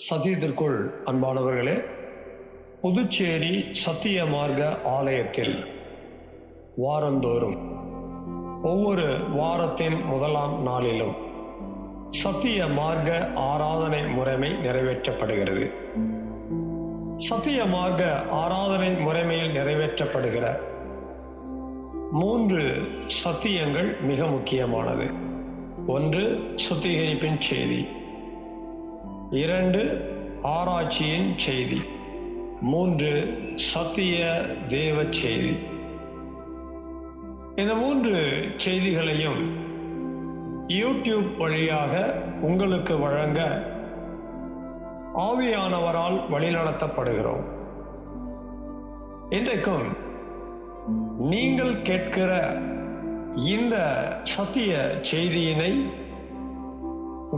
சத்தியத்திற்குள் அன்பானவர்களே, புதுச்சேரி சத்திய மார்க்க ஆலயத்தில் வாரந்தோறும் ஒவ்வொரு வாரத்தின் முதலாம் நாளிலும் சத்திய மார்க்க ஆராதனை முறைமை நிறைவேற்றப்படுகிறது. சத்திய மார்க்க ஆராதனை முறைமையில் நிறைவேற்றப்படுகிற 3 சத்தியங்கள் மிக முக்கியமானது. 1, சுத்திகரிப்பின் செய்தி. 2, ஆராய்ச்சியின் செய்தி. 3, சத்திய தேவ செய்தி. இந்த 3 செய்திகளையும் யூடியூப் வழியாக உங்களுக்கு வழங்க ஆவியானவரால் வழிநடத்தப்படுகிறோம். இன்றைக்கும் நீங்கள் கேட்கிற இந்த சத்திய செய்தியினை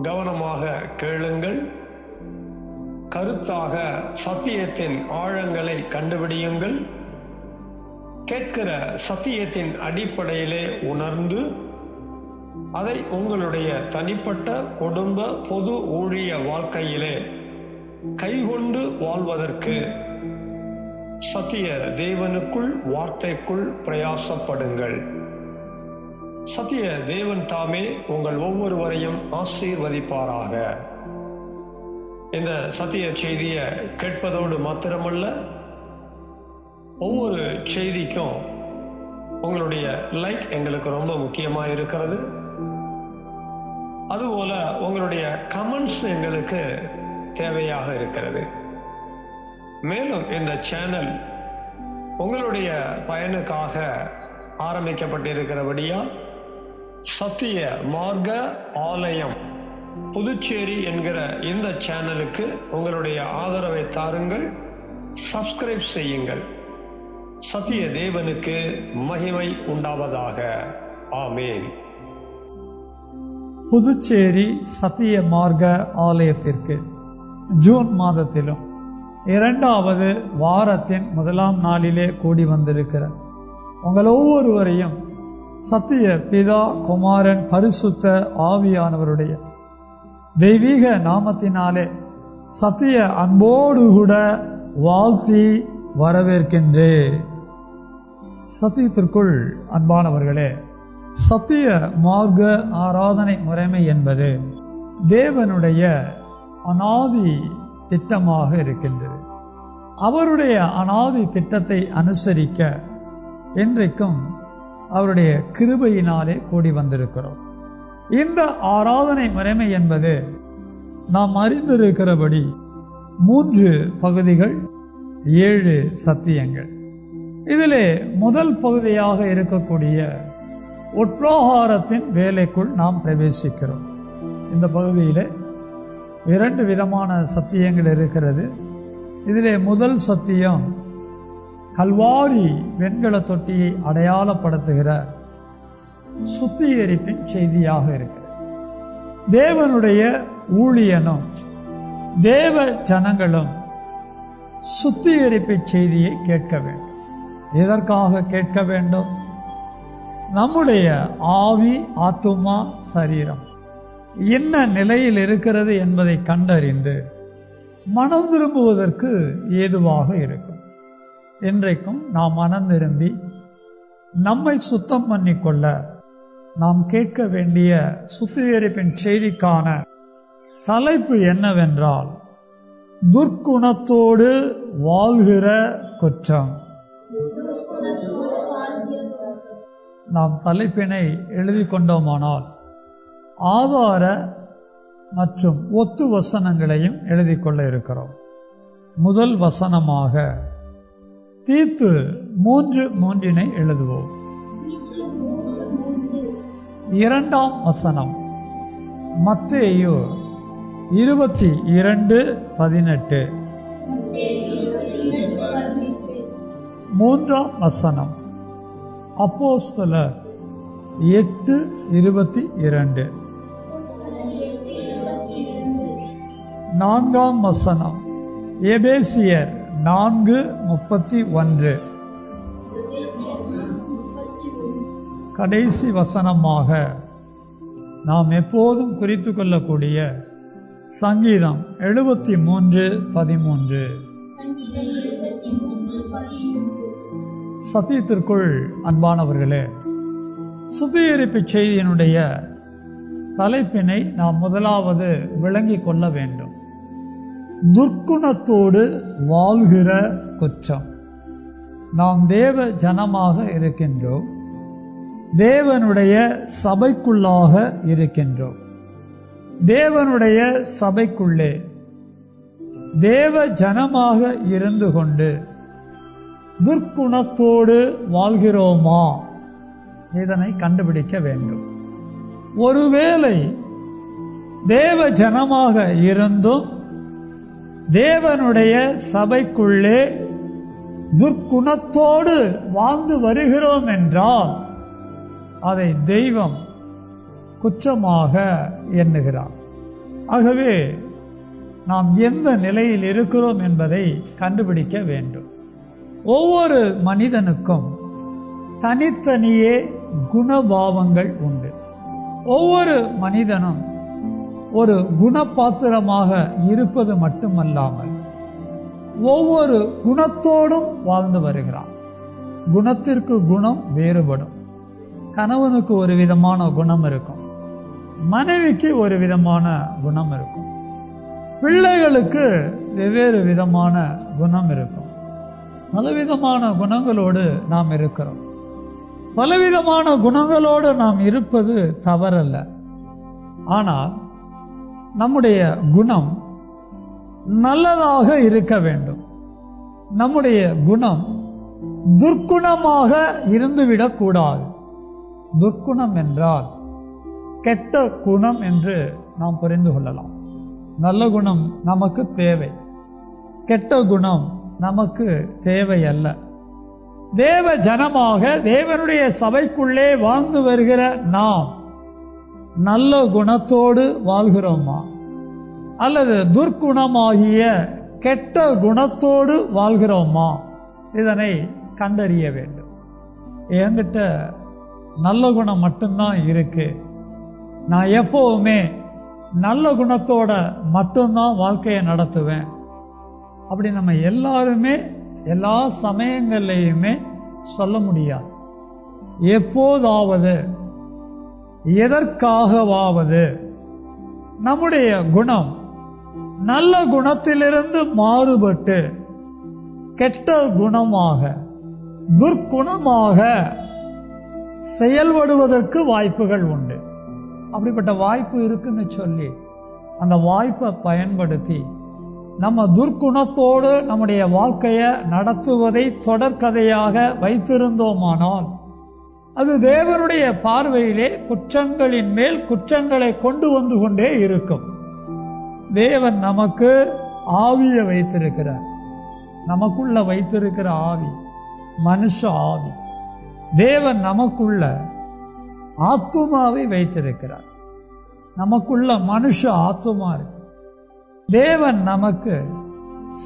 கவனமாக கேளுங்கள். கருத்தாக சத்தியத்தின் ஆழங்களை கண்டுபிடியுங்கள். கேட்கிற சத்தியத்தின் அடிப்படையிலே உணர்ந்து அதை உங்களுடைய தனிப்பட்ட குடும்ப பொது ஊழிய வாழ்க்கையிலே கைகொண்டு வாழ்வதற்கு சத்திய தேவனுக்குள் வார்த்தைக்குள் பிரயாசப்படுங்கள். சத்திய தேவன் தாமே உங்கள் ஒவ்வொருவரையும் ஆசீர்வதிப்பாராக. இந்த சத்திய செய்தியை கேட்பதோடு மாத்திரமல்ல, ஒவ்வொரு செய்திக்கும் உங்களுடைய லைக் எங்களுக்கு ரொம்ப முக்கியமாக இருக்கிறது. அதுபோல உங்களுடைய கமெண்ட்ஸ் எங்களுக்கு தேவையாக இருக்கிறது. மேலும் இந்த சேனல் உங்களுடைய பயனுக்காக ஆரம்பிக்கப்பட்டிருக்கிறபடியால் சத்திய மார்க்க ஆலயம் புதுச்சேரி என்கிற இந்த சேனலுக்கு உங்களுடைய ஆதரவை தாருங்கள். சப்ஸ்கிரைப் செய்யுங்கள். சத்திய தேவனுக்கு மகிமை உண்டாவதாக. ஆமேன். புதுச்சேரி சத்திய மார்க்க ஆலயத்திற்கு ஜூன் மாதத்திலும் 2வது வாரத்தின் முதலாம் நாளிலே கூடி வந்திருக்கிற உங்கள் ஒவ்வொருவரையும் சத்திய பிதா, குமாரன், பரிசுத்த ஆவியானவருடைய தெய்வீக நாமத்தினாலே சத்திய அன்போடு கூட வாழ்த்தி வரவேற்கின்றேன். சத்தியத்திற்குள் அன்பானவர்களே, சத்திய மார்க்க ஆராதனை முறைமை என்பது தேவனுடைய அநாதி திட்டமாக இருக்கின்றது. அவருடைய அநாதி திட்டத்தை அனுசரிக்க இன்றைக்கும் அவருடைய கிருபையினாலே கூடி வந்திருக்கிறோம். இந்த ஆராதனை முறைமை என்பது நாம் அறிந்திருக்கிறபடி 3 பகுதிகள், 7 சத்தியங்கள். இதிலே முதல் பகுதியாக இருக்கக்கூடிய உட்பிரகாரத்தின் வேலைக்குள் நாம் பிரவேசிக்கிறோம். இந்த பகுதியிலே 2 விதமான சத்தியங்கள் இருக்கிறது. இதிலே முதல் சத்தியம் கல்வாரி வெண்கல தொட்டியை அடையாளப்படுத்துகிற சுத்திகரிப்பின் செய்தியாக இருக்கிறது. தேவனுடைய ஊழியனும் தேவ ஜனங்களும் சுத்திகரிப்பு செய்தியை கேட்க வேண்டும். எதற்காக கேட்க வேண்டும்? நம்முடைய ஆவி, ஆத்துமா, சரீரம் என்ன நிலையில் இருக்கிறது என்பதை கண்டறிந்து மனம் திரும்புவதற்கு ஏதுவாக இருக்கும். இன்றைக்கும் நாம் மனம் திரும்பி நம்மை சுத்தம் பண்ணிக்கொள்ள நாம் கேட்க வேண்டிய சுத்திகரிப்பின் செய்திக்கான தலைப்பு என்னவென்றால், துர்க்குணத்தோடு வாழ்கிற குற்றம். நாம் தலைப்பினை எழுதி கொண்டோமானால் ஆதார மற்றும் ஒத்து வசனங்களையும் எழுதி கொள்ள இருக்கிறோம். முதல் வசனமாக தீத்து 3:3 எழுதுவோம். 2ஆம் வசனம் மத்தேயு 22:18. 3ஆம் வசனம் அப்போஸ்தலர் 8:22. 4ஆம் வசனம் எபேசியர் 4:31. கடைசி வசனமாக நாம் எப்போதும் குறித்து கொள்ளக்கூடிய சங்கீதம் 73:13. சத்தியத்திற்குள் அன்பானவர்களே, சுத்திகரிப்பு செய்தியினுடைய தலைப்பினை நாம் முதலாவது விளங்கிக் கொள்ள வேண்டும். துர்க்குணத்தோடு வாழ்கிற குற்றம். நாம் தேவ ஜனமாக இருக்கின்றோம், தேவனுடைய சபைக்குள்ளாக இருக்கின்றோம். தேவனுடைய சபைக்குள்ளே தேவ ஜனமாக இருந்து கொண்டு துர்க்குணத்தோடு வாழ்கிறோமா? இதனை கண்டுபிடிக்க வேண்டும். ஒருவேளை தேவ ஜனமாக இருந்தும் தேவனுடைய சபைக்குள்ளே துர்க்குணத்தோடு வாழ்ந்து வருகிறோம் என்றால் அதை தெய்வம் குற்றமாக எண்ணுகிறார். ஆகவே நாம் எந்த நிலையில் இருக்கிறோம் என்பதை கண்டுபிடிக்க வேண்டும். ஒவ்வொரு மனிதனுக்கும் தனித்தனியே குணபாவங்கள் உண்டு. ஒவ்வொரு மனிதனும் ஒரு குணபாத்திரமாக இருப்பது மட்டுமல்லாமல் ஒவ்வொரு குணத்தோடும் வாழ்ந்து வருகிறான். குணத்திற்கு குணம் வேறுபடும். கணவனுக்கு ஒரு விதமான குணம் இருக்கும், மனைவிக்கு ஒரு விதமான குணம் இருக்கும், பிள்ளைகளுக்கு வெவ்வேறு விதமான குணம் இருக்கும். பலவிதமான குணங்களோடு நாம் இருக்கிறோம். பலவிதமான குணங்களோடு நாம் இருப்பது தவறல்ல. ஆனால் நம்முடைய குணம் நல்லதாக இருக்க வேண்டும். நம்முடைய குணம் துர்க்குணமாக இருந்துவிடக் கூடாது. துர்க்குணம் என்றால் கெட்ட குணம் என்று நாம் புரிந்து கொள்ளலாம். நல்ல குணம் நமக்கு தேவை, கெட்ட குணம் நமக்கு தேவை அல்ல. தேவ ஜனமாக தேவனுடைய சபைக்குள்ளே வாழ்ந்து வருகிற நாம் நல்ல குணத்தோடு வாழ்கிறோமா அல்லது துர்க்குணமாகிய கெட்ட குணத்தோடு வாழ்கிறோமா? இதனை கண்டறிய வேண்டும். என்கிட்ட நல்ல குணம் மட்டும்தான் இருக்கு, நான் எப்பவுமே நல்ல குணத்தோட மட்டும்தான் வாழ்க்கையை நடத்துவேன், அப்படி நம்ம எல்லாருமே எல்லா சமயங்கள்லையுமே சொல்ல முடியாது. எப்போதாவது எதற்காகவாவது நம்முடைய குணம் நல்ல குணத்திலிருந்து மாறுபட்டு கெட்ட குணமாக துர்க்குணமாக செயல்படுவதற்கு வாய்ப்புகள் உண்டு. அப்படிப்பட்ட வாய்ப்பு இருக்குன்னு சொல்லி அந்த வாய்ப்பை பயன்படுத்தி நம்ம துர்க்குணத்தோடு நம்முடைய வாழ்க்கையை நடத்துவதை தொடர்கதையாக வைத்திருந்தோமானால் அது தேவனுடைய பார்வையிலே குற்றங்களின் மேல் குற்றங்களை கொண்டு வந்து கொண்டே இருக்கும். தேவன் நமக்கு ஆவியை வைத்திருக்கிறார். நமக்குள்ள வைத்திருக்கிற ஆவி மனுஷ ஆவி. தேவன் நமக்குள்ள ஆத்துமாவை வைத்திருக்கிறார். நமக்குள்ள மனுஷ ஆத்துமா இருக்கு. தேவன் நமக்கு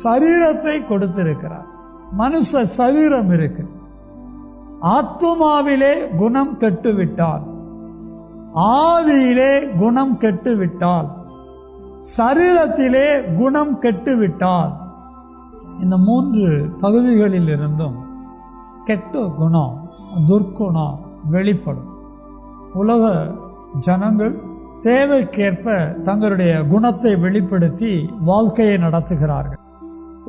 சரீரத்தை கொடுத்திருக்கிறார். மனுஷ சரீரம் இருக்கு. ஆத்துமாவிலே குணம் கெட்டுவிட்டால், ஆவியிலே குணம் கெட்டுவிட்டால், சரீரத்திலே குணம் கெட்டுவிட்டால், இந்த 3 பகுதிகளில் இருந்தும் கெட்ட குணம் துர்க்குணம் வெளிப்படும். உலக ஜனங்கள் தேவைக்கேற்ப தங்களுடைய குணத்தை வெளிப்படுத்தி வாழ்க்கையை நடத்துகிறார்கள்.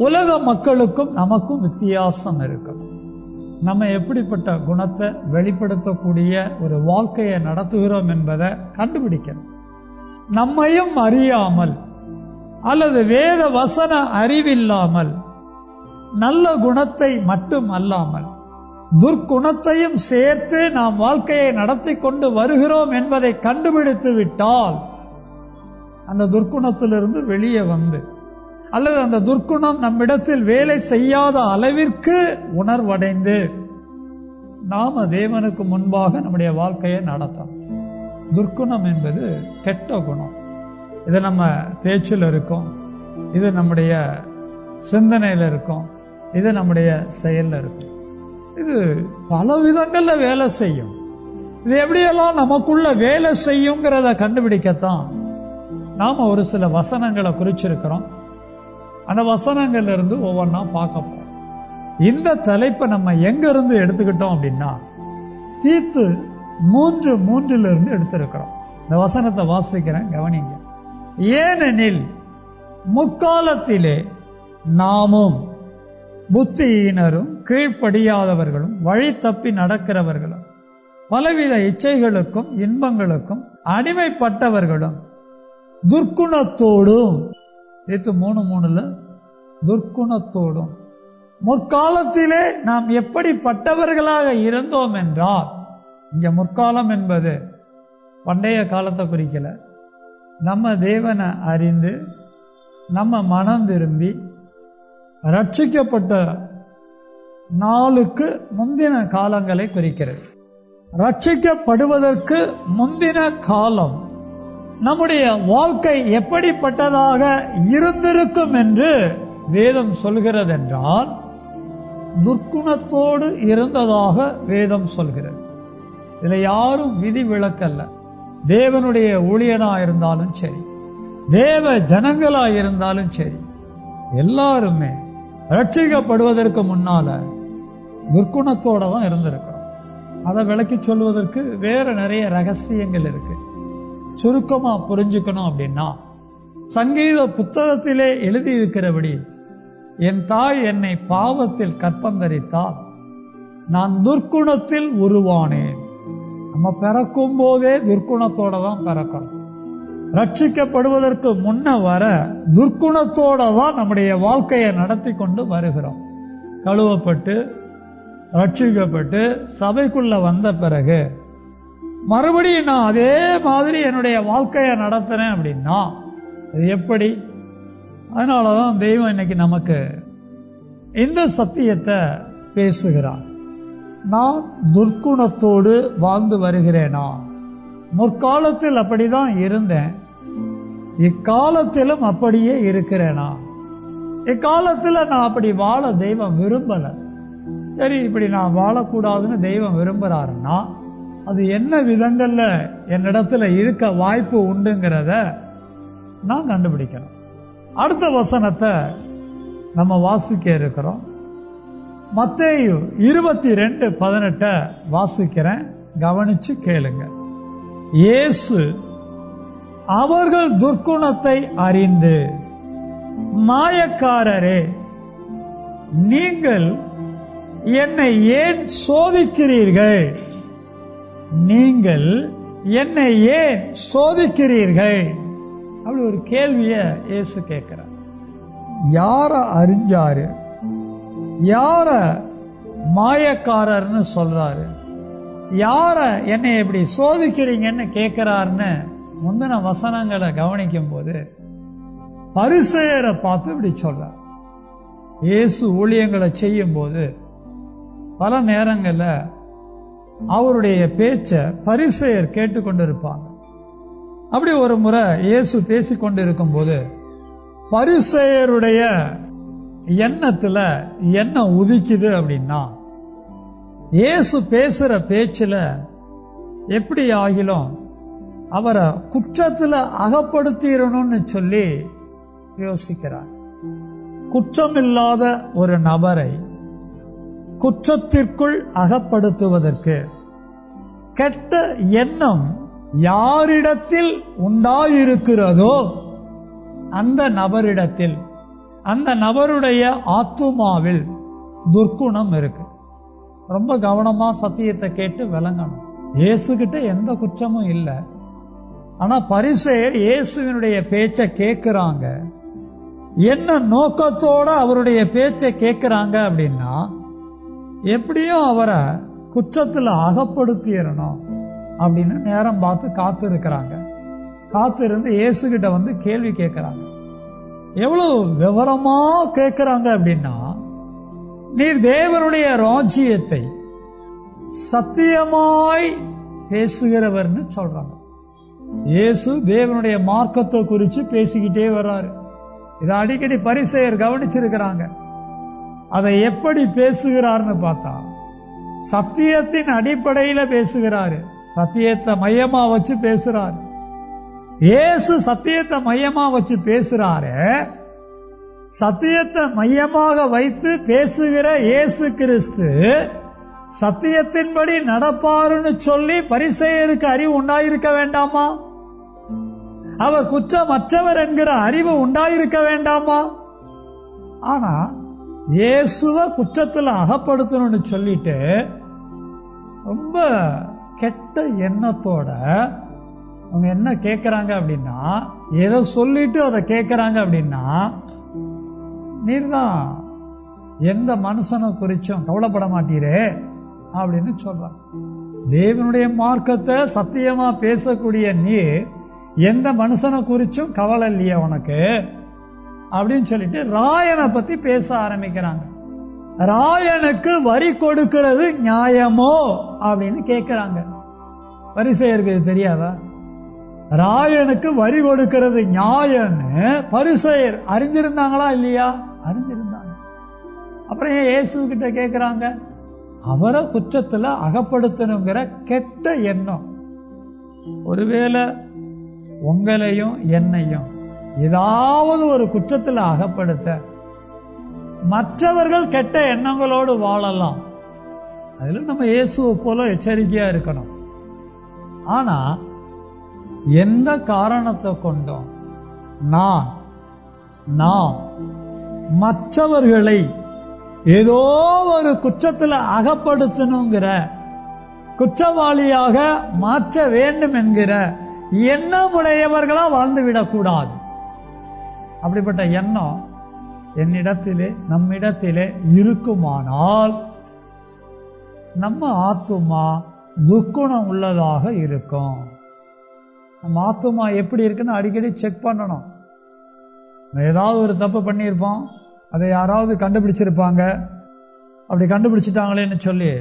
உலக மக்களுக்கும் நமக்கும் வித்தியாசம் இருக்கும். நம்ம எப்படிப்பட்ட குணத்தை வெளிப்படுத்தக்கூடிய ஒரு வாழ்க்கையை நடத்துகிறோம் என்பதை கண்டுபிடிக்கணும். நம்மையும் அறியாமல் அல்லது வேத வசன அறிவில்லாமல் நல்ல குணத்தை மட்டும் அல்லாமல் துர்க்குணத்தையும் சேர்த்து நாம் வாழ்க்கையை நடத்தி கொண்டு வருகிறோம் என்பதை கண்டுபிடித்து விட்டால் அந்த துர்க்குணத்திலிருந்து வெளியே வந்து அல்லது அந்த துர்க்குணம் நம்மிடத்தில் வேலை செய்யாத அளவிற்கு உணர்வடைந்து நாம தேவனுக்கு முன்பாக நம்முடைய வாழ்க்கையை நடத்தணும். துர்க்குணம் என்பது கெட்ட குணம். இது நம்ம பேச்சில் இருக்கும், இது நம்முடைய சிந்தனையில் இருக்கும், இது நம்முடைய செயல்ல இருக்கும். இது பல விதங்கள்ல வேலை செய்யும். இது எப்படியெல்லாம் நமக்குள்ள வேலை செய்யுங்கிறத கண்டுபிடிக்கத்தான் நாம ஒரு சில வசனங்களை குறிச்சிருக்கிறோம். அந்த வசனங்கள்ல இருந்து ஒவ்வொன்றா பார்க்க போறோம். இந்த தலைப்பை நம்ம எங்க இருந்து எடுத்துக்கிட்டோம் அப்படின்னா, தீத்து 3:3 இருந்து எடுத்திருக்கிறோம். இந்த வசனத்தை வாசிக்கிறேன், கவனிங்க. ஏனெனில் முற்காலத்திலே நாமும் புத்தியினரும் கீழ்ப்படியாதவர்களும் வழி தப்பி நடக்கிறவர்களும் பலவித இச்சைகளுக்கும் இன்பங்களுக்கும் அடிமைப்பட்டவர்களும் துர்க்குணத்தோடும், 3:3 துர்க்குணத்தோடும் முற்காலத்திலே நாம் எப்படிப்பட்டவர்களாக இருந்தோம் என்றால், இங்க முற்காலம் என்பது பண்டைய காலத்தை குறிக்கல. நம்ம தேவனை அறிந்து நம்ம மனம் திரும்பி ரட்சிக்கப்பட்ட நாளுக்கு முந்தின காலங்களை குறிக்கிறது. ரட்சிக்கப்படுவதற்கு முந்தின காலம் நம்முடைய வாழ்க்கை எப்படிப்பட்டதாக இருந்திருக்கும் என்று வேதம் சொல்கிறது என்றால், துர்க்குணத்தோடு இருந்ததாக வேதம் சொல்கிறது. இதுல யாரும் விதி விலக்கல்ல. தேவனுடைய ஊழியனா இருந்தாலும் சரி, தேவ ஜனங்களா இருந்தாலும் சரி, எல்லாருமே ரட்சிக்கப்படுவதற்கு முன்னால துர்க்குணத்தோட தான் இருந்திருக்கிறோம். அதை விளக்கி சொல்வதற்கு வேற நிறைய ரகசியங்கள் இருக்கு. சுருக்கமா புரிஞ்சுக்கணும் அப்படின்னா, சங்கீத புத்தகத்திலே எழுதியிருக்கிறபடி, என் தாய் என்னை பாவத்தில் கற்பந்தரித்தால் நான் துர்க்குணத்தில் உருவானேன். நம்ம பிறக்கும் போதே துர்க்குணத்தோட தான் பிறக்கிறோம். ரட்சிக்கப்படுவதற்கு முன்ன வர துர்க்குணத்தோட தான் நம்முடைய வாழ்க்கையை நடத்தி கொண்டு வருகிறோம். கழுவப்பட்டு ரட்சிக்கப்பட்டு சபைக்குள்ள வந்த பிறகு மறுபடியும் நான் அதே மாதிரி என்னுடைய வாழ்க்கையை நடத்துறேன் அப்படின்னா அது எப்படி? அதனாலதான் தெய்வம் இன்னைக்கு நமக்கு இந்த சத்தியத்தை பேசுகிறார். நான் துர்க்குணத்தோடு வாழ்ந்து வருகிறேனா? முற்காலத்தில் அப்படிதான் இருந்தேன், இக்காலத்திலும் அப்படியே இருக்கிறேனா? இக்காலத்தில் நான் அப்படி வாழ தெய்வம் விரும்பல. சரி, இப்படி நான் வாழக்கூடாதுன்னு தெய்வம் விரும்புறாருன்னா அது என்ன விதங்கள்ல என்னிடத்துல இருக்க வாய்ப்பு உண்டுங்கிறத நான் கண்டுபிடிக்கணும். அடுத்த வசனத்தை நம்ம வாசிக்க இருக்கிறோம். மத்தேயு 22:18 வாசிக்கிறேன், கவனிச்சு கேளுங்க. இயேசு அவர்கள் துர்க்குணத்தை அறிந்து, மாயக்காரரே, நீங்கள் என்னை ஏன் சோதிக்கிறீர்கள்? நீங்கள் என்னை ஏன் சோதிக்கிறீர்கள்? அப்படி ஒரு கேள்விய இயேசு கேட்கிறார். யார அறிஞ்சாரு? யார மாயக்காரர்னு சொல்றாரு? யார என்னை எப்படி சோதிக்கிறீங்கன்னு கேட்கிறாருன்னு முந்தின வசனங்களை கவனிக்கும் போது பரிசேயரை பார்த்து இப்படி சொல்றார். இயேசு ஊழியங்களை செய்யும் போது பல நேரங்கள்ல அவருடைய பேச்ச பரிசேயர் கேட்டுக்கொண்டிருப்பாங்க. அப்படி ஒரு முறை இயேசு பேசிக்கொண்டிருக்கும் போது பரிசேயருடைய எண்ணத்துல என்ன உதிக்குது அப்படின்னா, இயேசு பேசுற பேச்சுல எப்படி ஆகிலும் அவரை குற்றத்துல அகப்படுத்திடணும்னு சொல்லி யோசிக்கிறார். குற்றமில்லாத ஒரு நபரை குற்றத்திற்குள் அகப்படுத்துவதற்கு கெட்ட எண்ணம் யாரிடத்தில் உண்டாயிருக்கிறதோ அந்த நபரிடத்தில், அந்த நபருடைய ஆத்துமாவில் துர்க்குணம் இருக்கு. ரொம்ப கவனமா சத்தியத்தை கேட்டு விளங்கணும். இயேசுகிட்ட எந்த குற்றமும் இல்லை. ஆனா பரிசேயர் இயேசுவினுடைய பேச்சை கேட்கிறாங்க. என்ன நோக்கத்தோட அவருடைய பேச்சை கேட்கிறாங்க அப்படின்னா, எப்படியும் அவரை குற்றத்துல அகப்படுத்திடணும் அப்படின்னு நேரம் பார்த்து காத்து இருக்கிறாங்க. காத்து இருந்து இயேசுகிட்ட வந்து கேள்வி கேட்கிறாங்க. எவ்வளவு விவரமா கேட்கிறாங்க அப்படின்னா, நீர் தேவனுடைய ராஜ்யத்தை சத்தியமாய் பேசுகிறவர்னு சொல்றாங்க. இயேசு தேவனுடைய மார்க்கத்தை குறித்து பேசிக்கிட்டே வர்றாரு. இதை அடிக்கடி பரிசேயர் கவனிச்சிருக்கிறாங்க. அதை எப்படி பேசுகிறார்னு பார்த்தா, சத்தியத்தின் அடிப்படையில பேசுகிறாரு. சத்தியத்தை மையமா வச்சு பேசுறாரு. இயேசு சத்தியத்தை மையமா வச்சு பேசுறாரு. சத்தியத்தை மையமாக வைத்து பேசுகிற இயேசு கிறிஸ்து சத்தியத்தின்படி நடப்பாருன்னு சொல்லி பரிசேயருக்கு அறிவு உண்டாயிருக்க வேண்டாமா? அவர் குற்றமற்றவர் என்கிற அறிவு உண்டாயிருக்க வேண்டாமா? ஆனா இயேசுவ குற்றத்துல அகப்படுத்தணும்னு சொல்லிட்டு ரொம்ப கெட்ட எண்ணத்தோட அவங்க என்ன கேட்கறாங்க அப்படின்னா, ஏதோ சொல்லிட்டு அதை கேட்கறாங்க அப்படின்னா, நீர்தான் எந்த மனுஷனை குறிச்சும் கவலைப்பட மாட்டீரே அப்படின்னு சொல்றாங்க. தேவனுடைய மார்க்கத்தை சத்தியமா பேசக்கூடிய நீ எந்த மனுஷனை குறிச்சும் கவலை இல்லையா உனக்கு அப்படின்னு சொல்லிட்டு ராயனை பத்தி பேச ஆரம்பிக்கிறாங்க. ராயனுக்கு வரி கொடுக்கிறது நியாயமோ அப்படின்னு கேட்கிறாங்க. பரிசேயருக்கு தெரியாதா? ராயனுக்கு வரி கொடுக்கிறது நியாயம்னு பரிசேயர் அறிஞ்சிருந்தாங்களா இல்லையா? அறிஞ்சிருந்தாங்க. அப்புறம் ஏன் இயேசு கிட்ட கேட்கிறாங்க? அவரை குற்றத்துல அகப்படுத்தணுங்கிற கெட்ட எண்ணம். ஒருவேளை உங்களையும் என்னையும் ஏதாவது ஒரு குற்றத்துல அகப்படுத்த மற்றவர்கள் கெட்ட எண்ணங்களோடு வாழலாம். அதுல நம்ம இயேசுவை போல எச்சரிக்கையா இருக்கணும். ஆனா எந்த காரணத்தை கொண்டும் நாம் மற்றவர்களை ஏதோ ஒரு குற்றத்தில் அகப்படுத்தணுங்கிற, குற்றவாளியாக மாற்ற வேண்டும் என்கிற எண்ணமுடையவர்களா வாழ்ந்துவிடக்கூடாது. அப்படிப்பட்ட எண்ணம் என்னிடத்திலே நம்மிடத்திலே இருக்குமானால் நம்ம ஆத்துமா துர்க்குணம் உள்ளதாக இருக்கும். நம்ம ஆத்துமா எப்படி இருக்குன்னு அடிக்கடி செக் பண்ணணும். ஏதாவது ஒரு தப்பு பண்ணியிருப்போம், அதை யாராவது கண்டுபிடிச்சிருப்பாங்க. அப்படி கண்டுபிடிச்சிட்டாங்களேன்னு சொல்லி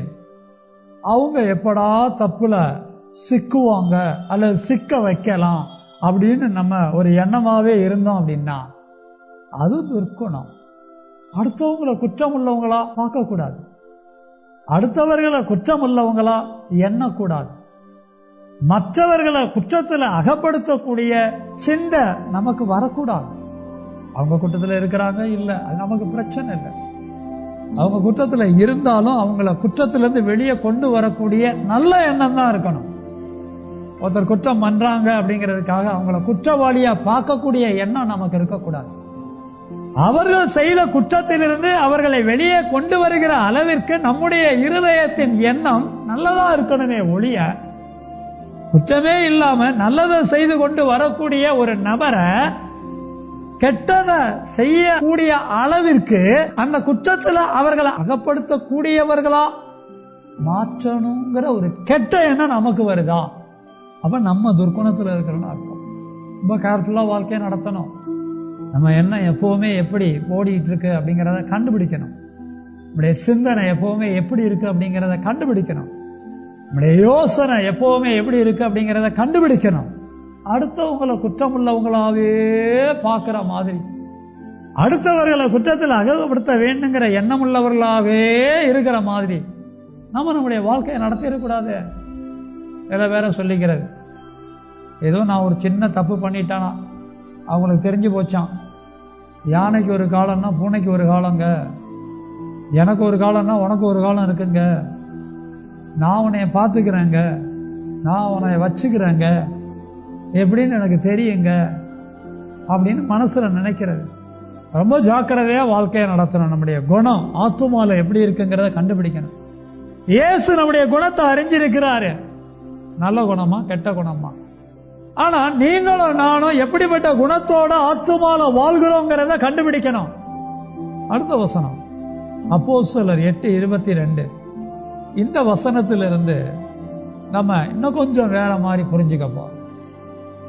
அவங்க எப்படா தப்புல சிக்குவாங்க அல்லது சிக்க வைக்கலாம் அப்படின்னு நம்ம ஒரு எண்ணமாவே இருந்தோம் அப்படின்னா அது துர்க்குணம். அடுத்தவங்களை குற்றம் உள்ளவங்களா பார்க்க கூடாது, அடுத்தவர்களை குற்றம் உள்ளவங்களா எண்ணக்கூடாது, மற்றவர்களை குற்றத்தில் அகப்படுத்தக்கூடிய சிந்தை நமக்கு வரக்கூடாது. அவங்க குற்றத்தில் இருக்கிறாங்க இல்ல, அது நமக்கு பிரச்சனை இல்லை. அவங்க குற்றத்தில் இருந்தாலும் அவங்கள குற்றத்திலிருந்து வெளியே கொண்டு வரக்கூடிய நல்ல எண்ணம் தான் இருக்கணும். ஒருத்தர் குற்றம் பண்றாங்க அப்படிங்கிறதுக்காக அவங்கள குற்றவாளியா பார்க்கக்கூடிய எண்ணம் நமக்கு இருக்கக்கூடாது. அவர்கள் செய்த குற்றத்திலிருந்து அவர்களை வெளியே கொண்டு வருகிற அளவிற்கு நம்முடைய இருதயத்தின் எண்ணம் நல்லதா இருக்கணுமே ஒழிய, குற்றமே இல்லாம நல்லதை செய்து கொண்டு வரக்கூடிய ஒரு நபரை கெட்டதை செய்யக்கூடிய அளவிற்கு அந்த குற்றத்துல அவர்களை அகப்படுத்தக்கூடியவர்களா மாற்றணுங்கிற ஒரு கெட்ட எண்ணம் நமக்கு வருதா, அப்ப நம்ம துர்க்குணத்துல இருக்கிறோம்னு அர்த்தம். ரொம்ப கேர்ஃபுல்லா வாழ்க்கையை நடத்தணும். நம்ம எண்ணம் எப்பவுமே எப்படி ஓடிட்டு இருக்கு அப்படிங்கிறத கண்டுபிடிக்கணும். நம்முடைய சிந்தனை எப்பவுமே எப்படி இருக்கு அப்படிங்கிறத கண்டுபிடிக்கணும். நம்முடைய யோசனை எப்பவுமே எப்படி இருக்கு அப்படிங்கிறத கண்டுபிடிக்கணும். அடுத்தவங்களை குற்றம் உள்ளவங்களாவே பார்க்கிற மாதிரி, அடுத்தவர்களை குற்றத்தில் அகப்படுத்த வேண்டுங்கிற எண்ணம் உள்ளவர்களாவே இருக்கிற மாதிரி நம்ம நம்முடைய வாழ்க்கையை நடத்திடக்கூடாது. வேற சொல்லிக்கிறது, ஏதோ நான் ஒரு சின்ன தப்பு பண்ணிட்டானா அவங்களுக்கு தெரிஞ்சு போச்சான். யானைக்கு ஒரு காலம்னா பூனைக்கு ஒரு காலங்க, எனக்கு ஒரு காலம்னா உனக்கு ஒரு காலம் இருக்குங்க, நான் உன்னைய பார்த்துக்கிறேங்க, நான் உன்னை வச்சுக்கிறேங்க எப்படின்னு எனக்கு தெரியுங்க அப்படின்னு மனசுல நினைக்கிறது. ரொம்ப ஜாக்கிரதையா வாழ்க்கையை நடத்தணும். நம்முடைய குணம் ஆத்துமால எப்படி இருக்குங்கிறத கண்டுபிடிக்கணும். இயேசு நம்முடைய குணத்தை அறிஞ்சிருக்கிறாரு, நல்ல குணமா கெட்ட குணமா. ஆனா நீங்களும் நானும் எப்படிப்பட்ட குணத்தோட ஆத்துமால வாழ்கிறோங்கிறத கண்டுபிடிக்கணும். அடுத்த வசனம் அப்போஸ்தலர் 8:22. இந்த வசனத்திலிருந்து நம்ம இன்னும் கொஞ்சம் வேற மாதிரி புரிஞ்சுக்க போறோம்.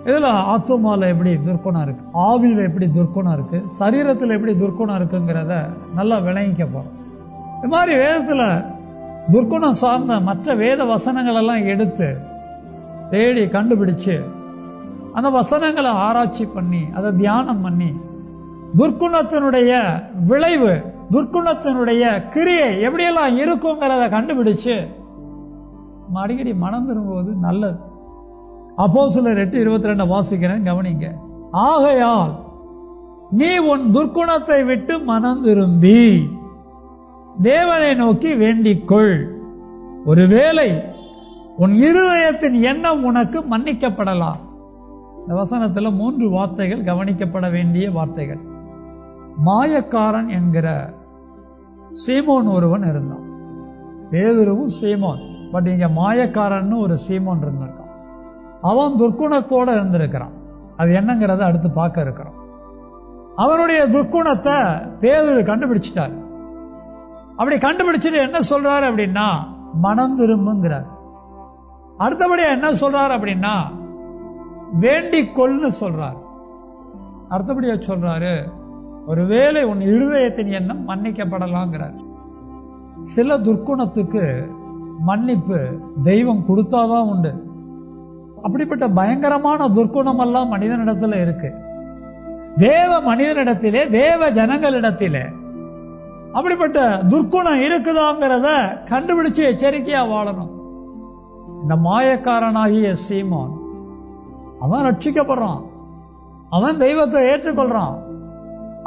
இதுல ஆத்துமால எப்படி துர்க்குணம் இருக்கு, ஆவியில எப்படி துர்க்குணம் இருக்கு, சரீரத்துல எப்படி துர்க்குணம் இருக்குங்கிறத நல்லா விளங்கிக்க போறோம். இது மாதிரி வேதத்துல துர்க்குணம் சார்ந்த மற்ற வேத வசனங்கள் எல்லாம் எடுத்து தேடி கண்டுபிடிச்சு அந்த வசனங்களை ஆராய்ச்சி பண்ணி அதை தியானம் பண்ணி துர்க்குணத்தினுடைய விளைவு, துர்க்குணத்தினுடைய கிரியை எப்படியெல்லாம் இருக்குங்கிறத கண்டுபிடிச்சு அடிக்கடி மனம் திரும்புவது நல்லது. அப்போஸ்தலர் 8:22 வாசிக்கிறேன், கவனிங்க. ஆகையால் நீ உன் துர்க்குணத்தை விட்டு மனம் திரும்பி தேவனை நோக்கி வேண்டிக்கொள். ஒருவேளை உன் இருதயத்தின் எண்ணம் உனக்கு மன்னிக்கப்படலாம். இந்த வசனத்துல 3 வார்த்தைகள் கவனிக்கப்பட வேண்டிய வார்த்தைகள். மாயக்காரன் என்கிற சீமோன் ஒருவன் இருந்தான். பேதுருவும் சீமோன், பட் இங்க மாயக்காரன் ஒரு சீமோன் இருந்திருக்கான். அவன் துர்க்குணத்தோட இருந்திருக்கிறான். அது என்னங்கிறத அடுத்து பார்க்க இருக்கிறோம். அவனுடைய துர்க்குணத்தை பேதுரு கண்டுபிடிச்சிட்டார். அப்படி கண்டுபிடிச்சிட்டு என்ன சொல்றாரு அப்படின்னா, மனம் திரும்புங்கிறார். அடுத்தபடியா என்ன சொல்றாரு அப்படின்னா, வேண்டிக்கொள்னு சொல்றாரு. அடுத்தபடியா சொல்றாரு, ஒருவேளை உன் இருதயத்தின் எண்ணம் மன்னிக்கப்படலாங்கிறார். சில துர்க்குணத்துக்கு மன்னிப்பு தெய்வம் கொடுத்தாதான் உண்டு. அப்படிப்பட்ட பயங்கரமான துர்க்குணம் எல்லாம் மனிதனிடத்துல இருக்கு. தேவ மனிதனிடத்திலே, தேவ ஜனங்களிடத்திலே அப்படிப்பட்ட துர்க்குணம் இருக்குதாங்கிறத கண்டுபிடிச்சு எச்சரிக்கையா வாழணும். இந்த மாயக்காரனாகிய சீமோன், அவன் ரட்சிக்கப்படுறான், அவன் தெய்வத்தை ஏற்றுக்கொள்றான்.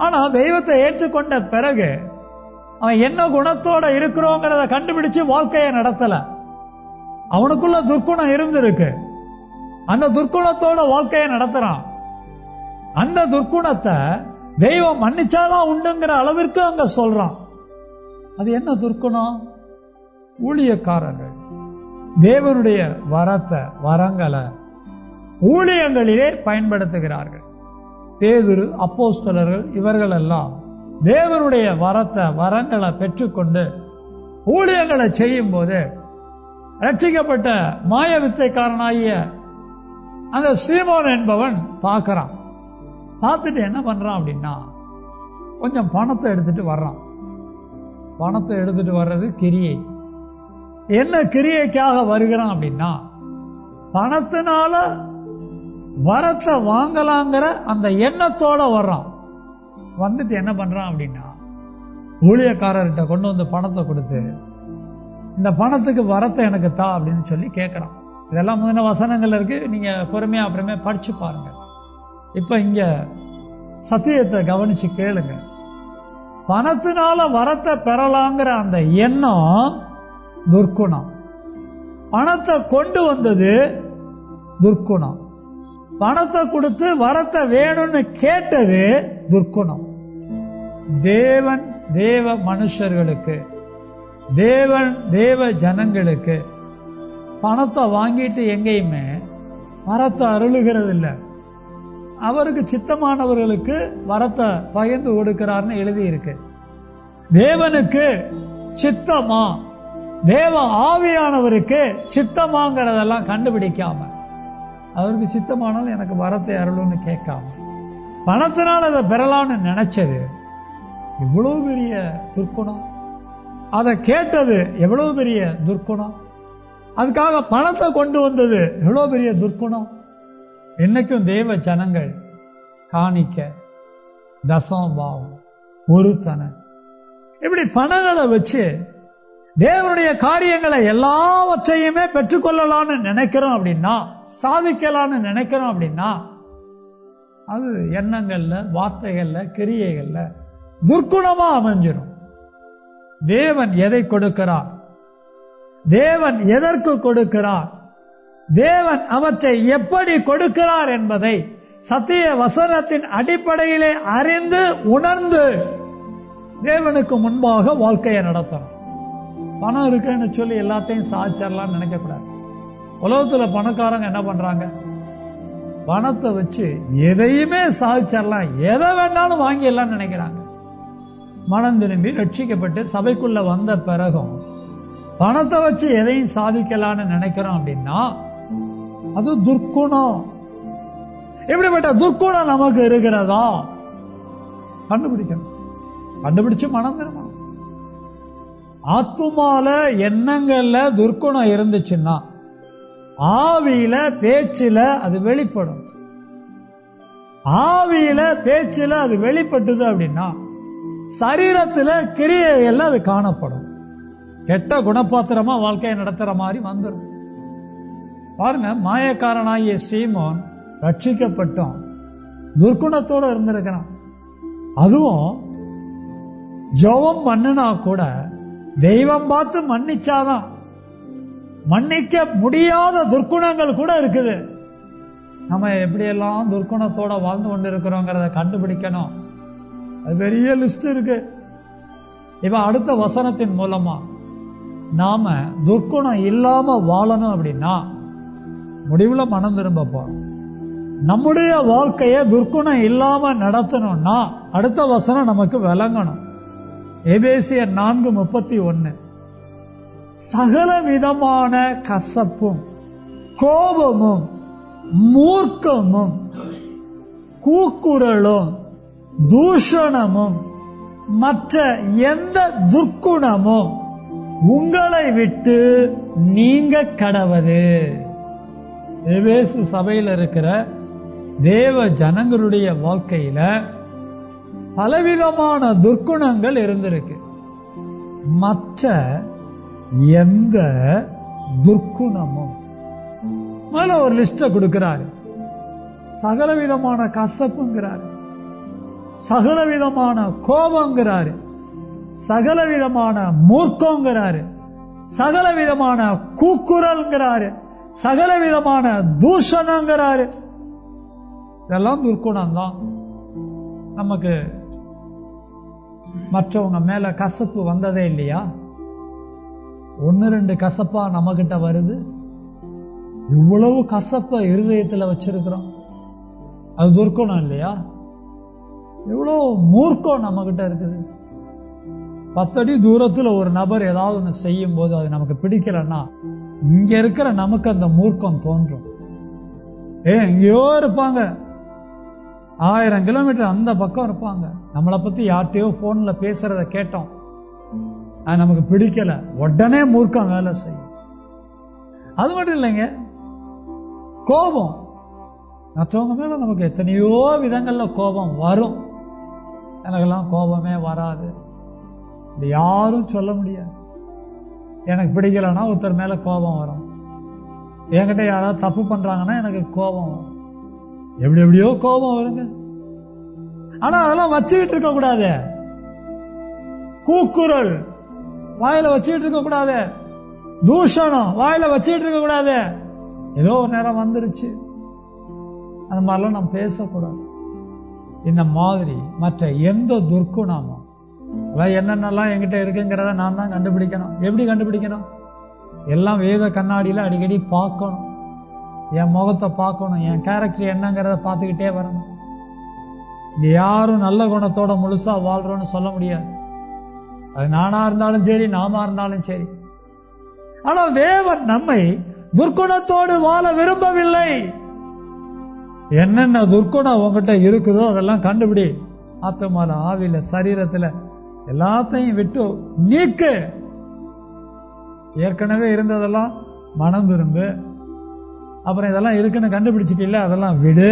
ஆனா தெய்வத்தை ஏற்றுக்கொண்ட பிறகு அவன் என்ன குணத்தோட இருக்கிறோங்கிறத கண்டுபிடிச்சு வாழ்க்கையை நடத்தல. அவனுக்குள்ள துர்க்குணம் இருந்திருக்கு, அந்த துர்க்குணத்தோட வாழ்க்கையை நடத்துறான். அந்த துர்க்குணத்தை தெய்வம் மன்னிச்சாதான் உண்டுங்கிற அளவிற்கு அங்க சொல்றான். அது என்ன துர்க்குணம்? ஊழியக்காரர்கள் தேவனுடைய வரங்களை ஊழியங்களிலே பயன்படுத்துகிறார்கள். பேதுரு, அப்போஸ்தலர்கள் இவர்கள் எல்லாம் தேவனுடைய வரங்களை பெற்றுக்கொண்டு ஊழியங்களை செய்யும் போது ரட்சிக்கப்பட்ட மாய வித்தைக்காரனாகிய அந்த சீமோன் என்பவன் பார்க்கறான். பார்த்துட்டு என்ன பண்றான் அப்படின்னா, கொஞ்சம் பணத்தை எடுத்துட்டு வர்றான். பணத்தை எடுத்துட்டு வர்றது கிரியை. என்ன கிரியைக்காக வருகிறான் அப்படின்னா, பணத்தினால வரத்தை வாங்கலாங்கிற அந்த எண்ணத்தோட வர்றான். வந்துட்டு என்ன பண்றான் அப்படின்னா, ஊழியக்காரர்கிட்ட கொண்டு வந்து பணத்தை கொடுத்து, இந்த பணத்துக்கு வரத்தை எனக்கு தா அப்படின்னு சொல்லி கேட்கறான். இதெல்லாம் முன்ன வசனங்கள் இருக்கு, நீங்க பொறுமையா அப்புறமே படிச்சு பாருங்க. இப்ப இங்க சத்தியத்தை கவனிச்சு கேளுங்க. பணத்தினால வரத்தை பெறலாங்கிற அந்த எண்ணம் துர்க்குணம். பணத்தை கொண்டு வந்தது துர்க்குணம். பணத்தை கொடுத்து வரத்தை வேணும்னு கேட்டது துர்க்குணம். தேவன் தேவ மனுஷர்களுக்கு, தேவன் தேவ ஜனங்களுக்கு பணத்தை வாங்கிட்டு எங்கேயுமே வரத்தை அருளுகிறது இல்லை. அவருக்கு சித்தமானவர்களுக்கு வரத்தை பகிர்ந்து கொடுக்கிறார்னு எழுதி இருக்கு. தேவனுக்கு சித்தமா, தேவ ஆவியானவருக்கு சித்தமாங்கிறதெல்லாம் கண்டுபிடிக்காம, அவருக்கு சித்தமானாலும் எனக்கு வரத்தை அருளுன்னு கேட்காம, பணத்தினால் அதை பெறலான்னு நினைச்சது எவ்வளவு பெரிய துர்க்குணம். அதை கேட்டது எவ்வளவு பெரிய துர்க்குணம். அதுக்காக பணத்தை கொண்டு வந்தது எவ்வளவு பெரிய துர்க்குணம். இன்னைக்கும் தேவ ஜனங்கள் காணிக்க, தசமபாவம், பொருத்தனை, இப்படி பணங்களை வச்சு தேவனுடைய காரியங்களை எல்லாவற்றையுமே பெற்றுக்கொள்ளலான்னு நினைக்கிறோம் அப்படின்னா, சாதிக்கலான்னு நினைக்கிறோம் அப்படின்னா, அது எண்ணங்கள்ல, வார்த்தைகள்ல, கிரியைகள்ல துர்க்குணமா அமைஞ்சிடும். தேவன் எதை கொடுக்கிறார், தேவன் எதற்கு கொடுக்கிறார், தேவன் அவற்றை எப்படி கொடுக்கிறார் என்பதை சத்திய வசனத்தின் அடிப்படையிலே அறிந்து உணர்ந்து தேவனுக்கு முன்பாக வாழ்க்கையை நடத்தணும். பணம் இருக்குன்னு சொல்லி எல்லாத்தையும் சாதிச்சிடலாம்னு நினைக்க கூடாது. உலகத்துல பணக்காரங்க என்ன பண்றாங்க, பணத்தை வச்சு எதையுமே சாதிச்சிடலாம், எதை வேணாலும் வாங்கிடலாம் நினைக்கிறாங்க. மனம் திரும்பி ரட்சிக்கப்பட்டு சபைக்குள்ள வந்த பிறகும் பணத்தை வச்சு எதையும் சாதிக்கலான்னு நினைக்கிறோம் அப்படின்னா அது துர்க்குணம். எப்படிப்பட்ட துர்க்குணம் நமக்கு இருக்கிறதா கண்டுபிடிக்கணும். கண்டுபிடிச்சு மனம் திரும்பணும். ஆத்துமால எண்ணங்கள்ல துர்க்குணம் இருந்துச்சுன்னா ஆவியில பேச்சில அது வெளிப்படும். ஆவியில பேச்சில அது வெளிப்பட்டது அப்படின்னா சரீரத்துல கிரியைகள்ல அது காணப்படும். கெட்ட குணப்பாத்திரமா வாழ்க்கையை நடத்துற மாதிரி வந்துடும். பாருங்க, மாயக்காரனாகிய சீமோன் ரட்சிக்கப்பட்டோம் துர்க்குணத்தோட இருந்திருக்கிறான். அதுவும் ஜெபம் பண்ணுனா கூட தெய்வம் பார்த்து மன்னிச்சாதான். மன்னிக்க முடியாத துர்க்குணங்கள் கூட இருக்குது. நம்ம எப்படியெல்லாம் துர்க்குணத்தோட வாழ்ந்து கொண்டு இருக்கிறோங்கிறத கண்டுபிடிக்கணும். அது பெரிய லிஸ்ட் இருக்கு. இப்ப அடுத்த வசனத்தின் மூலமா நாம துர்க்குணம் இல்லாம வாழணும் அப்படின்னா முடிவுல மனம் திரும்ப போறோம். நம்முடைய வாழ்க்கைய துர்க்குணம் இல்லாம நடத்தணும்னா அடுத்த வசனம் நமக்கு விளங்கணும். எபேசியர் 4:31, சகல விதமான கசப்பும் கோபமும் மூர்க்கமும் கூக்குரலும் தூஷணமும் மற்ற எந்த துர்க்குணமும் உங்களை விட்டு நீங்க கடவது. எபேசு சபையில் இருக்கிற தேவ ஜனங்களுடைய வாழ்க்கையில பலவிதமான துர்க்குணங்கள் இருந்திருக்கு. மற்ற எந்த துர்க்குணமும் மேல ஒரு லிஸ்ட கொடுக்கிறாரு. சகலவிதமான கசப்புங்கிறாரு, சகலவிதமான கோபங்கிறாரு, சகலவிதமான மூர்க்கங்கிறாரு, சகலவிதமான கூக்குரல்ங்கிறாரு, சகலவிதமான தூஷணங்கிறாரு. இதெல்லாம் துர்க்குணம் தான். நமக்கு மற்றவங்க மேல கசப்பு வந்ததே இல்லையா? 1-2 கசப்பா நம்ம கிட்ட வருது. இவ்வளவு கசப்ப இருதயத்துல வச்சிருக்கிறோம், அது துர்க்குணம் இல்லையா? எவ்வளவு மூர்க்கம் நம்ம கிட்ட இருக்குது. 10 அடி தூரத்துல ஒரு நபர் ஏதாவது ஒண்ணு செய்யும் போது அது நமக்கு பிடிக்கலன்னா இங்க இருக்கிற நமக்கு அந்த மூர்க்கம் தோன்றும். எங்கேயோ இருப்பாங்க, 1000 கிலோமீட்டர் அந்த பக்கம் இருப்பாங்க. நம்மளை பத்தி யார்கிட்டயோ போன்ல பேசுறத கேட்டோம், அது நமக்கு பிடிக்கல, உடனே மூர்க்கம் வேலை செய்யும். அது மட்டும் இல்லைங்க, கோபம். மற்றவங்க மேல நமக்கு எத்தனையோ விதங்கள்ல கோபம் வரும். எனக்கெல்லாம் கோபமே வராது, இது யாரும் சொல்ல முடியாது. எனக்கு பிடிக்கலன்னா ஒருத்தர் மேல கோபம் வரும். என்கிட்ட யாராவது தப்பு பண்றாங்கன்னா எனக்கு கோபம் வரும். எப்படி எப்படியோ கோபம் வருங்க. ஆனா அதெல்லாம் வச்சுக்கிட்டு இருக்க கூடாது. கூக்குரல் வாயில வச்சுக்கிட்டு இருக்க கூடாது. தூஷணம் வாயில வச்சுக்கிட்டு இருக்க கூடாது. ஏதோ ஒரு நேரம் வந்துருச்சு, அந்த மாதிரிலாம் நம்ம பேசக்கூடாது. இந்த மாதிரி மற்ற எந்த துர்க்குணமும் என்னென்னலாம் என்கிட்ட இருக்குங்கிறத நான் தான் கண்டுபிடிக்கணும். எப்படி கண்டுபிடிக்கணும்? எல்லாம் வேத கண்ணாடியில அடிக்கடி பார்க்கணும். என் முகத்தை பார்க்கணும், என் கேரக்டர் என்னங்கிறத பார்த்துக்கிட்டே வரணும். இங்க யாரும் நல்ல குணத்தோட முழுசா வாழ்றோம்னு சொல்ல முடியாது. அது நானா இருந்தாலும் சரி, நாம இருந்தாலும் சரி. ஆனால் தேவன் நம்மை துர்க்குணத்தோடு வாழ விரும்பவில்லை. என்னென்ன துர்க்குணம் உங்ககிட்ட இருக்குதோ அதெல்லாம் கண்டுபிடி. ஆத்மால, ஆவில, சரீரத்துல எல்லாத்தையும் விட்டு நீக்கு. ஏற்கனவே இருந்ததெல்லாம் மனம் திரும்பு. அப்புறம் இதெல்லாம் இருக்குன்னு கண்டுபிடிச்சிட்டில்ல, அதெல்லாம் விடு.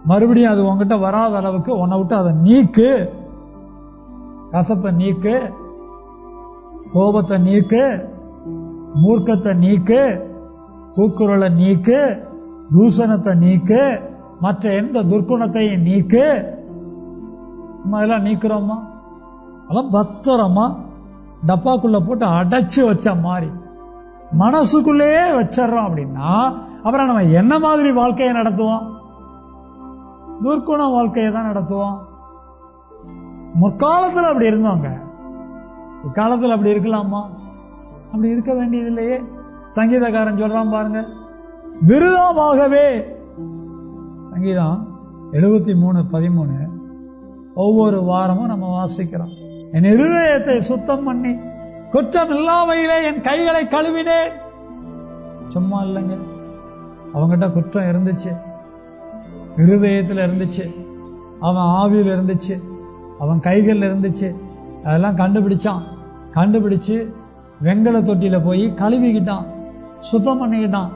மறுபடியும் அது உங்ககிட்ட வராத அளவுக்கு உன்னை விட்டு அதை நீக்கு. கசப்பை நீக்கு, கோபத்தை நீக்கு, மூர்க்கத்தை நீக்கு, கூக்குரலை நீக்கு, தூஷணத்தை நீக்கு, மற்ற எந்த துர்க்குணத்தையும் நீக்கு. இதெல்லாம் நீக்கிறோமா? அதெல்லாம் பத்திரமா டப்பாக்குள்ள போட்டு அடைச்சு வச்ச மாதிரி மனசுக்குள்ளேயே வச்சிடறோம். அப்படின்னா அப்புறம் நம்ம என்ன மாதிரி வாழ்க்கையை நடத்துவோம்? துர்க்குண வாழ்க்கையை தான் நடத்துவோம். முற்காலத்தில் அப்படி இருந்தோங்க, இக்காலத்தில் அப்படி இருக்கலாமா? அப்படி இருக்க வேண்டியது இல்லையே. சங்கீதக்காரன் சொல்றான் பாருங்க, விருதாவாகவே. சங்கீதம் 73:13 ஒவ்வொரு வாரமும் நம்ம வாசிக்கிறோம். என் இருதயத்தை சுத்தம் பண்ணி குற்றம் இல்லாமையிலே என் கைகளை கழுவினேன். சும்மா இல்லைங்க, அவங்கிட்ட குற்றம் இருந்துச்சு, இருதயத்தில் இருந்துச்சு, அவன் ஆவியில் இருந்துச்சு, அவன் கைகள் இருந்துச்சு. அதெல்லாம் கண்டுபிடிச்சான். கண்டுபிடிச்சு வெங்கல தொட்டியில போய் கழுவிக்கிட்டான், சுத்தம் பண்ணிக்கிட்டான்.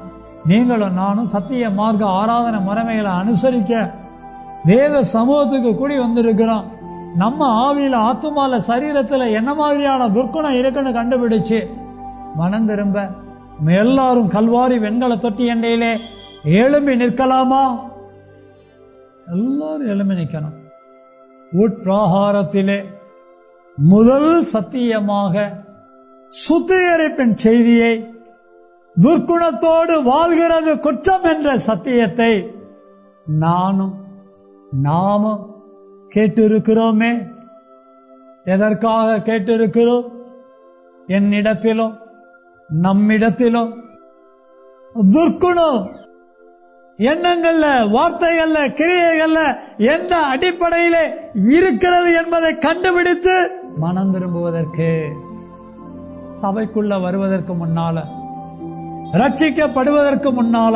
நீங்களும் நானும் சத்திய மார்க்க ஆராதனை முறைமைகளை அனுசரிக்க தேவ சமூகத்துக்கு கூடி வந்திருக்கிறோம். நம்ம ஆவியில, ஆத்துமால, சரீரத்துல என்ன மாதிரியான துர்க்குணம் இருக்குன்னு கண்டுபிடிச்சு மனம் திரும்ப எல்லாரும் கல்வாரி வெண்கல தொட்டி எண்டையிலே எழும்பி நிற்கலாமா? எல்லாரும் எழும்பி நிற்கணும். உட்பிரகாரத்திலே முதல் சத்தியமாக சுத்திகரிப்பின் செய்தியை, துர்க்குணத்தோடு வாழ்கிறது குற்றம் என்ற சத்தியத்தை நாமும் கேட்டிருக்கிறோமே. எதற்காக கேட்டிருக்கிறோம்? என்னிடத்திலும் நம்மிடத்திலும் துர்க்குணம் எண்ணங்கள்ல, வார்த்தைகள்ல, கிரியைகள்ல எந்த அடிப்படையிலே இருக்கிறது என்பதை கண்டுபிடித்து மனம் திரும்புவதற்கு, சபைக்குள்ள வருவதற்கு முன்னால, ரட்சிக்கப்படுவதற்கு முன்னால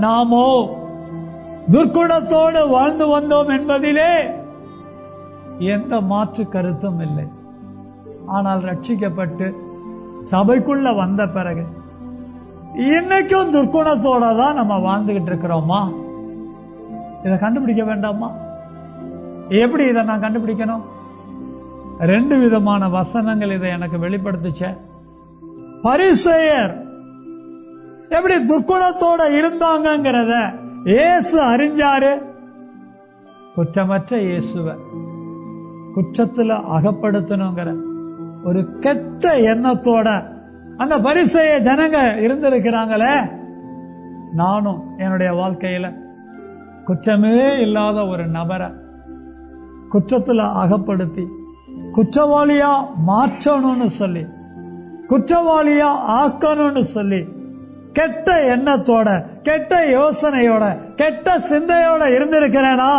நாமோ துர்க்குணத்தோடு வாழ்ந்து வந்தோம் என்பதிலே எந்த மாற்று கருத்தும் இல்லை. ஆனால் ரட்சிக்கப்பட்டு சபைக்குள்ள வந்த பிறகு இன்னைக்கும் துர்க்குணத்தோட தான் நம்ம வாழ்ந்துகிட்டு இருக்கிறோமா? இதை கண்டுபிடிக்க வேண்டாமா? எப்படி இதை நான் கண்டுபிடிக்கணும்? 2 விதமான வசனங்கள் இதை எனக்கு வெளிப்படுத்துச்ச. பரிசேயர் எப்படி துர்க்குணத்தோட இருந்தாங்கிறத இயேசு அறிஞ்சாரு. குற்றமற்ற இயேசுவ குற்றத்துல அகப்படுத்தணுங்கிற ஒரு கெட்ட எண்ணத்தோட அந்த பரிசேய ஜனங்க இருந்திருக்கிறாங்களே. நானும் என்னுடைய வாழ்க்கையில குற்றமே இல்லாத ஒரு நபரை குற்றத்துல அகப்படுத்தி குற்றவாளியா மாற்றணும்னு சொல்லி, குற்றவாளியா ஆக்கணும்னு சொல்லி கெட்ட எண்ணத்தோட, கெட்ட யோசனையோட, கெட்ட சிந்தையோட இருந்திருக்கிறேனா?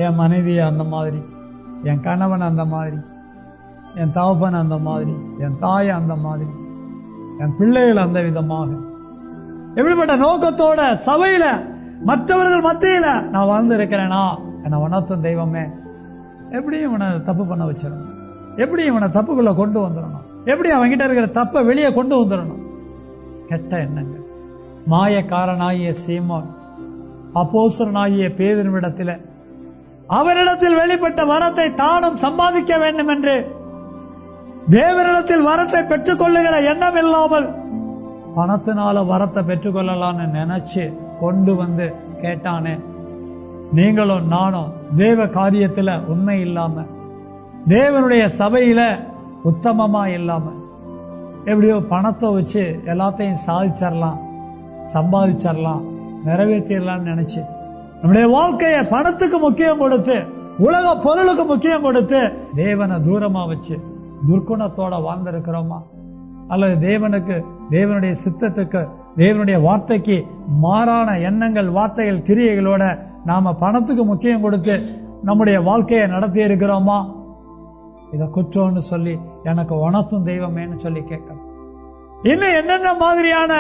என் மனைவிய அந்த மாதிரி, என் கணவன் அந்த மாதிரி, என் தகப்பன் அந்த மாதிரி, என் தாய் அந்த மாதிரி, என் பிள்ளைகள் அந்த விதமாக எப்படிப்பட்ட நோக்கத்தோட சபையில மற்றவர்கள் மத்தியில நான் வாழ்ந்திருக்கிறேனா? என்னை உணர்த்தும் தெய்வமே. எப்படி இவனை தப்பு பண்ண வச்சிடணும், எப்படி இவனை தப்புக்குள்ள கொண்டு வந்துடணும், எப்படி அவன்கிட்ட இருக்கிற தப்பை வெளியே கொண்டு வந்துடணும். கெட்ட எண்ணங்கள். மாயக்காரனாகிய சீமோன் அப்போஸ்தலனாகிய பேதுருவிடத்தில் அவரிடத்தில் வெளிப்பட்ட வரத்தை தானும் சம்பாதிக்க வேண்டும் என்று தேவனிடத்தில் வரத்தை பெற்றுக் கொள்ளுகிற எண்ணம் இல்லாமல் பணத்தினால வரத்தை பெற்றுக்கொள்ளலான்னு நினைச்சு கொண்டு வந்து கேட்டானே. நீங்களும் நானும் தேவ காரியத்துல உண்மை இல்லாம, தேவனுடைய சபையில உத்தமமா இல்லாம, எப்படியோ பணத்தை வச்சு எல்லாத்தையும் சாதிச்சிடலாம், சம்பாதிச்சிடலாம், நிறைவேற்றிடலாம்னு நினைச்சு நம்முடைய வாழ்க்கைய பணத்துக்கு முக்கியம் கொடுத்து, உலக பொருளுக்கு முக்கியம் கொடுத்து தேவனை தூரமா வச்சு துர்க்குணத்தோட வாழ்ந்திருக்கிறோமா? அல்லது தேவனுக்கு, தேவனுடைய சித்தத்துக்கு, தேவனுடைய வார்த்தைக்கு மாறான எண்ணங்கள், வார்த்தைகள், கிரியைகளோட நாம பணத்துக்கு முக்கியம் கொடுத்து நம்முடைய வாழ்க்கையை நடத்தி இருக்கிறோமா? இத குற்றம்னு சொல்லி எனக்கு உணர்த்தும் தெய்வமேன்னு சொல்லி கேட்கணும். இன்னும் என்னென்ன மாதிரியான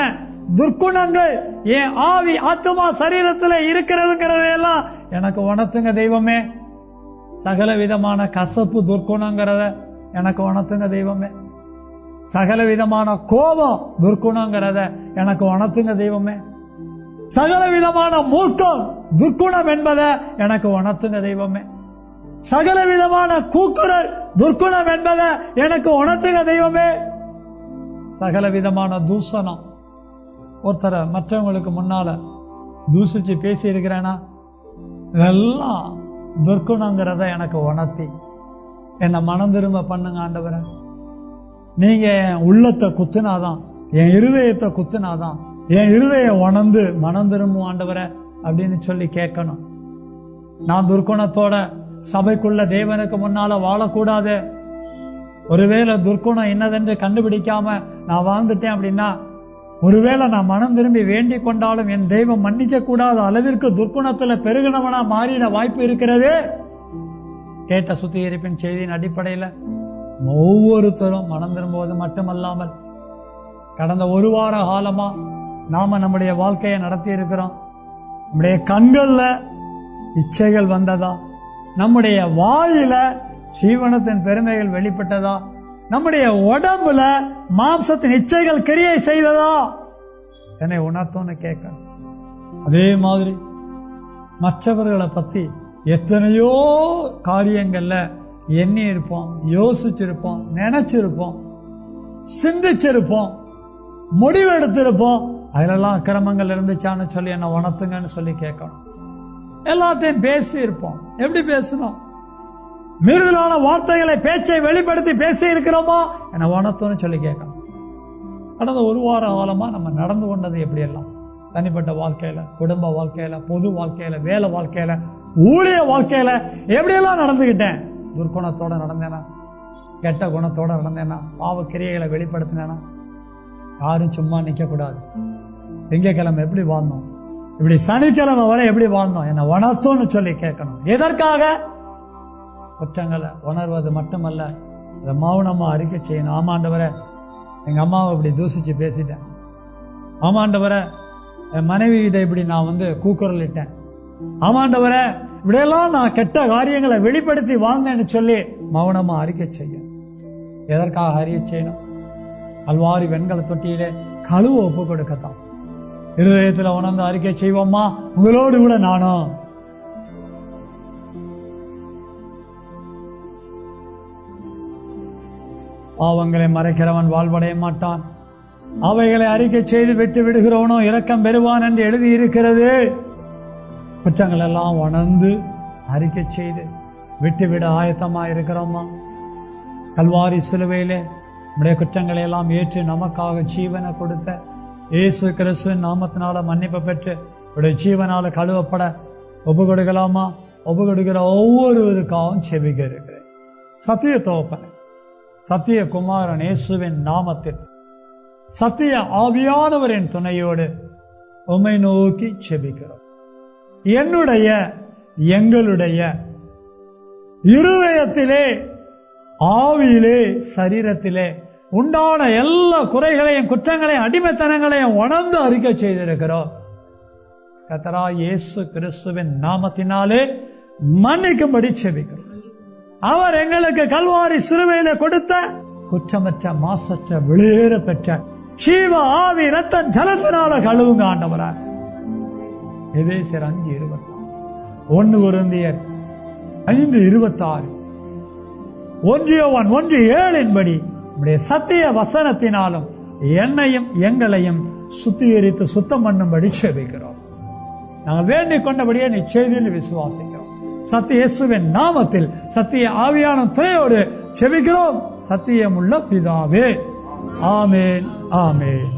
துர்க்குணங்கள் என் ஆவி, ஆத்மா, சரீரத்துல இருக்கிறதுங்கிறதையெல்லாம் எனக்கு உணர்த்துங்க தெய்வமே. சகல விதமான கசப்பு துர்க்குணங்கிறத எனக்கு உணர்த்துங்க தெய்வமே. சகல விதமான கோபம் துர்க்குணங்கிறத எனக்கு உணர்த்துங்க தெய்வமே. சகல விதமான மூர்க்கம் துர்க்குணம் என்பதை எனக்கு உணர்த்துங்க தெய்வமே. சகல விதமான கூக்குரல் துர்க்குணம் என்பதை எனக்கு உணர்த்துங்க தெய்வமே. சகல விதமான தூஷணம், ஒருத்தரை மற்றவங்களுக்கு முன்னால தூசிச்சு பேசி இருக்கிறேனா, இதெல்லாம் துர்க்குணங்கிறத எனக்கு உணர்த்தி என்ன மனம் திரும்ப பண்ணுங்க ஆண்டவரே. நீங்க என் உள்ளத்தை குத்துனாதான், என் இருதயத்தை குத்துனாதான் என் இருதயம் உணர்ந்து மனம் திரும்பும் ஆண்டவரே அப்படின்னு சொல்லி கேட்கணும். நான் துர்க்குணத்தோட சபைக்குள்ள தேவனுக்கு முன்னால வாழக்கூடாது. ஒருவேளை துர்க்குணம் என்னதென்று கண்டுபிடிக்காம நான் வாழ்ந்துட்டேன் அப்படின்னா, ஒருவேளை நான் மனம் திரும்பி வேண்டிக் கொண்டாலும் என் தெய்வம் மன்னிக்க கூடாத அளவிற்கு துர்க்குணத்துல பெருகினவனா மாறிட வாய்ப்பு இருக்கிறது. கேட்ட சுத்திகரிப்பின் செய்தியின் அடிப்படையில் ஒவ்வொருத்தரும் மனம் திரும்புவது மட்டுமல்லாமல், கடந்த 1 வார காலமா நாம நம்முடைய வாழ்க்கையை நடத்தி இருக்கிறோம். நம்முடைய கண்கள்ல இச்சைகள் வந்ததா, நம்முடைய வாயில ஜீவனத்தின் பெருமைகள் வெளிப்பட்டதா, நம்முடைய உடம்புல மாம்சத்தின் இச்சைகள் கிரியை செய்ததா, என்னை உணர்த்தோன்னு கேட்க. அதே மாதிரி மற்றவர்களை பத்தி எத்தனையோ காரியங்கள்ல எண்ணி இருப்போம், யோசிச்சிருப்போம், நினைச்சிருப்போம். சிந்திச்சிருப்போம், முடிவெடுத்திருப்போம். அதிலெல்லாம் அக்கிரமங்கள் இருந்துச்சான்னு சொல்லி என்ன உணர்த்துங்கன்னு சொல்லி கேட்கணும். எல்லாத்தையும் பேசி இருப்போம். எப்படி பேசணும்? மீறுதலான வார்த்தைகளை, பேச்சை வெளிப்படுத்தி பேசி இருக்கிறோமா? என்ன உணர்த்துன்னு சொல்லி கேட்கணும். கடந்த ஒரு வார காலமா நம்ம நடந்து கொண்டது எப்படியெல்லாம், தனிப்பட்ட வாழ்க்கையில, குடும்ப வாழ்க்கையில, பொது வாழ்க்கையில, வேலை வாழ்க்கையில, ஊழிய வாழ்க்கையில எப்படியெல்லாம் நடந்துகிட்டேன்? துர்க்குணத்தோட நடந்தேனா? கெட்ட குணத்தோட நடந்தேனா? பாவ கிரியைகளை வெளிப்படுத்தினேனா? யாரும் சும்மா நிக்க கூடாது. திங்கக்கிழமை எப்படி வாழ்ந்தோம், இப்படி சனிக்கிழமை வரை எப்படி வாழ்ந்தோம், என்ன உணர்த்தோன்னு சொல்லி கேட்கணும். எதற்காக? குற்றங்களை உணர்வது மட்டுமல்ல, அதை மௌனமா அறிக்கை செய்யணும். ஆமாண்டவரை, எங்க அம்மாவை இப்படி தூசிச்சு பேசிட்டேன். ஆமாண்டவரை, என் மனைவி கிட்ட இப்படி நான் கூக்குரல் இட்டேன். ஆமாண்டவரை, இப்படியெல்லாம் நான் கெட்ட காரியங்களை வெளிப்படுத்தி வாழ்ந்தேன்னு சொல்லி மௌனமா அறிக்கை செய்ய. எதற்காக அறிக்கை செய்யணும்? கல்வாரி வெண்கல தொட்டியிலே கழுவ ஒப்பு கொடுக்கத்தான். இருதயத்துல உணர்ந்து அறிக்கை செய்வோமா? உங்களோடு கூட நானும். பாவங்களை மறைக்கிறவன் வாழ்வடைய மாட்டான், அவைகளை அறிக்கை செய்து விட்டு விடுகிறவனோ இரக்கம் பெறுவான் என்று எழுதி இருக்கிறது. குற்றங்கள் எல்லாம் உணர்ந்து அறிக்கை செய்து விட்டுவிட ஆயத்தமா இருக்கிறோமா? கல்வாரி சிலுவையிலே நம்முடைய குற்றங்களை எல்லாம் ஏற்று நமக்காக ஜீவனை கொடுத்த இயேசு கிறிஸ்துவின் நாமத்தினால மன்னிப்பு பெற்று உடைய ஜீவனால கழுவப்பட ஒப்பு கொடுக்கலாமா? ஒப்பு கொடுக்கிற ஒவ்வொருவருக்காகவும் செபிக்க இருக்கிறேன். சத்திய தோப்பன், சத்திய குமாரன் இயேசுவின் நாமத்தில் சத்திய ஆவியானவரின் துணையோடு உம்மை நோக்கி செபிக்கிறோம். என்னுடைய, எங்களுடைய இருதயத்திலே, ஆவியிலே, சரீரத்திலே உண்டான எல்லா குறைகளையும், குற்றங்களையும், அடிமைத்தனங்களையும் உணர்ந்து அறிக்கை செய்திருக்கிறோம். கர்த்தராகிய இயேசு கிறிஸ்துவின் நாமத்தினாலே மன்னிக்கும்படி செபிக்கிறோம். அவர் எங்களுக்கு கல்வாரி சிலுவையிலே கொடுத்த குற்றமற்ற, மாசற்ற, வெளியேற பெற்ற ஜீவ ஆவி இரத்தம் ஜலத்தினால கழுவுங்க ஆண்டவரா. எபேசியர் 5:26, 1 கொரிந்தியர் 5:26, 1 யோவான் 1:7 நம்முடைய சத்திய வசனத்தினாலும் என்னையும் எங்களையும் சுத்திகரித்து சுத்தம் பண்ணும்படி செபிக்கிறோம். நாங்கள் வேண்டிக் கொண்டபடியே நிச்சயத்தில் விசுவாசிக்கிறோம். சத்திய இயேசுவின் நாமத்தில் சத்திய ஆவியான துணையோடு செபிக்கிறோம். சத்தியமுள்ள பிதாவே, ஆமேன், ஆமேன்.